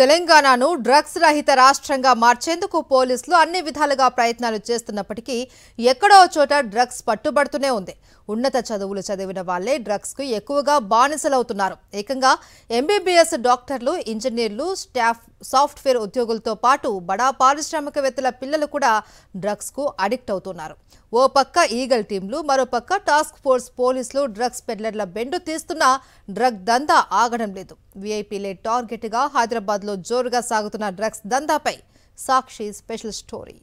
తెలంగాణను డ్రగ్స్ రహిత రాష్ట్రంగా మార్చేందుకు పోలీసులు అన్ని విధాలుగా ప్రయత్నాలు చేస్తున్నప్పటికీ ఎక్కడో చోట డ్రగ్స్ పట్టుబడుతూనే ఉంది. ఉన్నత చదువులు చదివిన వాళ్లే డ్రగ్స్ కు ఎక్కువగా బానిసలవుతున్నారు. ఏకంగా ఎంబీబీఎస్ డాక్టర్లు, ఇంజనీర్లు, స్టాఫ్, సాఫ్ట్వేర్ ఉద్యోగులతో పాటు బడా పారిశ్రామికవేత్తల పిల్లలు కూడా డ్రగ్స్ కు అడిక్ట్ అవుతున్నారు. ఓ పక్క ఈగల్ టీంలు, మరో పక్క టాస్క్ ఫోర్స్ పోలీసులు డ్రగ్స్ పెడ్లర్ల బెండు తీస్తున్న డ్రగ్ దందా ఆగడం లేదు. వీఐపీలే టార్గెట్ గా హైదరాబాద్ లో జోరుగా సాగుతున్న డ్రగ్స్ దందాపై సాక్షి స్పెషల్ స్టోరీ.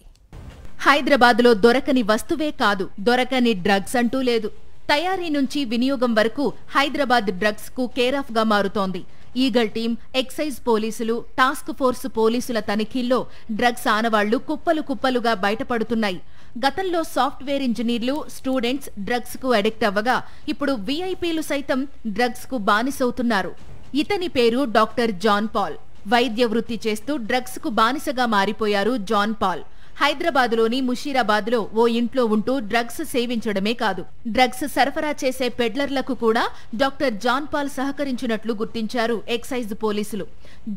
హైదరాబాద్ లో దొరకని వస్తువే కాదు, దొరకని డ్రగ్స్ అంటూ లేదు. తయారీ నుంచి వినియోగం వరకు హైదరాబాద్ డ్రగ్స్ కు కేర్ ఆఫ్ గా మారుతోంది. ఈగల్ టీం, ఎక్సైజ్ పోలీసులు, టాస్క్ ఫోర్స్ పోలీసుల తనిఖీల్లో డ్రగ్స్ ఆనవాళ్లు కుప్పలు కుప్పలుగా బయటపడుతున్నాయి. గతంలో సాఫ్ట్వేర్ ఇంజనీర్లు, స్టూడెంట్స్ డ్రగ్స్ కు అడిక్ట్ అవ్వగా ఇప్పుడు వీఐపీలు సైతం డ్రగ్స్ కు బానిసవుతున్నారు. ఇతని పేరు డాక్టర్ జాన్ పాల్. వైద్య వృత్తి చేస్తూ డ్రగ్స్ కు బానిసగా మారిపోయారు జాన్ పాల్. హైదరాబాద్లోని ముషీరాబాద్లో ఓ ఇంట్లో ఉంటూ డ్రగ్స్ సేవించడమే కాదు, డ్రగ్స్ సరఫరా చేసే పెడ్లర్లకు కూడా డాక్టర్ జాన్ పాల్ సహకరించినట్లు గుర్తించారు ఎక్సైజ్ పోలీసులు.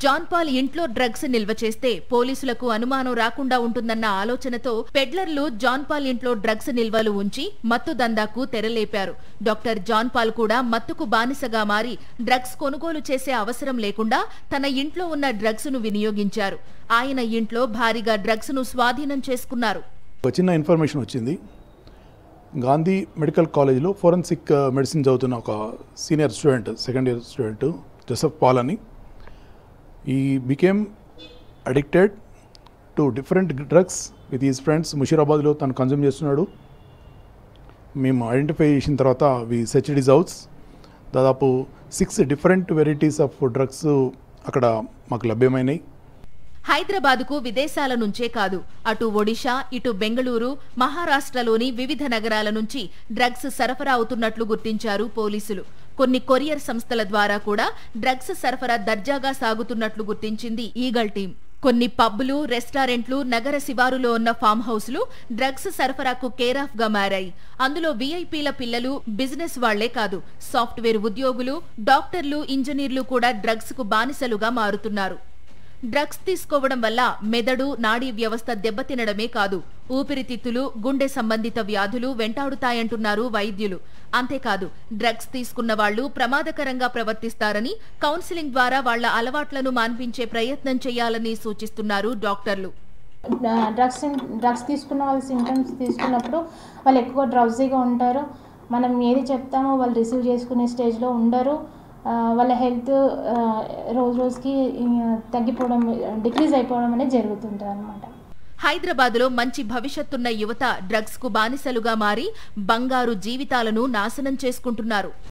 జాన్ పాల్ ఇంట్లో డ్రగ్స్ నిల్వ చేస్తే పోలీసులకు అనుమానం రాకుండా ఉంటుందన్న ఆలోచనతో పెడ్లర్లు జాన్ పాల్ ఇంట్లో డ్రగ్స్ నిల్వలు ఉంచి మత్తు దందాకు తెరలేపారు. డాక్టర్ జాన్ పాల్ కూడా మత్తుకు బానిసగా మారి డ్రగ్స్ కొనుగోలు చేసే అవసరం లేకుండా తన ఇంట్లో ఉన్న డ్రగ్స్ ను వినియోగించారు. ఆయన ఇంట్లో భారీగా డ్రగ్స్ ను స్వాధీనం చేసుకున్నారు. చిన్న ఇన్ఫర్మేషన్ వచ్చింది. గాంధీ మెడికల్ కాలేజ్లో ఫోరెన్సిక్ మెడిసిన్ చదువుతున్న ఒక senior student, second year student Joseph Paul అని, he became addicted to different drugs with his friends. ముషీరాబాద్లో తను కన్జ్యూమ్ చేస్తున్నాడు. మేము ఐడెంటిఫై చేసిన తర్వాత వి సెర్చ్డ్ హిస్ హౌస్. దాదాపు 6 డిఫరెంట్ వెరైటీస్ ఆఫ్ డ్రగ్స్ అక్కడ మాకు లభ్యమైనాయి. హైదరాబాద్కు విదేశాల నుంచే కాదు, అటు ఒడిషా, ఇటు బెంగళూరు, మహారాష్ట్రలోని వివిధ నగరాల నుంచి డ్రగ్స్ సరఫరా అవుతున్నట్లు గుర్తించారు పోలీసులు. కొన్ని కొరియర్ సంస్థల ద్వారా కూడా డ్రగ్స్ సరఫరా దర్జాగా సాగుతున్నట్లు గుర్తించింది ఈగల్ టీం. కొన్ని పబ్లు, రెస్టారెంట్లు, నగర శివారులో ఉన్న ఫామ్ హౌస్లు డ్రగ్స్ సరఫరాకు కేర్ ఆఫ్ గా మారాయి. అందులో వీఐపీల పిల్లలు, బిజినెస్ వాళ్లే కాదు, సాఫ్ట్వేర్ ఉద్యోగులు, డాక్టర్లు, ఇంజనీర్లు కూడా డ్రగ్స్ కు బానిసలుగా మారుతున్నారు. డ్రగ్స్ తీసుకోవడం వల్ల మెదడు, నాడీ వ్యవస్థ దెబ్బతినడమే కాదు, ఊపిరితిత్తులు, గుండె సంబంధిత వ్యాధులు వెంటాడుతాయంటున్నారు వైద్యులు. అంతేకాదు, డ్రగ్స్ తీసుకున్న వాళ్లు ప్రమాదకరంగా ప్రవర్తిస్తారని, కౌన్సిలింగ్ ద్వారా వాళ్ల అలవాట్లను మాన్పించే ప్రయత్నం చేయాలని సూచిస్తున్నారు డాక్టర్లు. డ్రగ్స్ తీసుకున్న వాళ్ళ సింటమ్స్ తీసుకున్నప్పుడు వాళ్ళు ఎక్కువ డ్రౌజీగా ఉంటారు. మనం ఏది చెప్తామో వాళ్ళు రిసీవ్ చేసుకునే స్టేజ్లో ఉండరు. వాళ్ళ హెల్త్ రోజు రోజుకి తగ్గిపోవడం, డిక్రీజ్ అయిపోవడం అనేది జరుగుతుంటుంది అన్నమాట. హైదరాబాద్లో మంచి భవిష్యత్తున్న యువత డ్రగ్స్ కు బానిసలుగా మారి బంగారు జీవితాలను నాశనం చేసుకుంటున్నారు.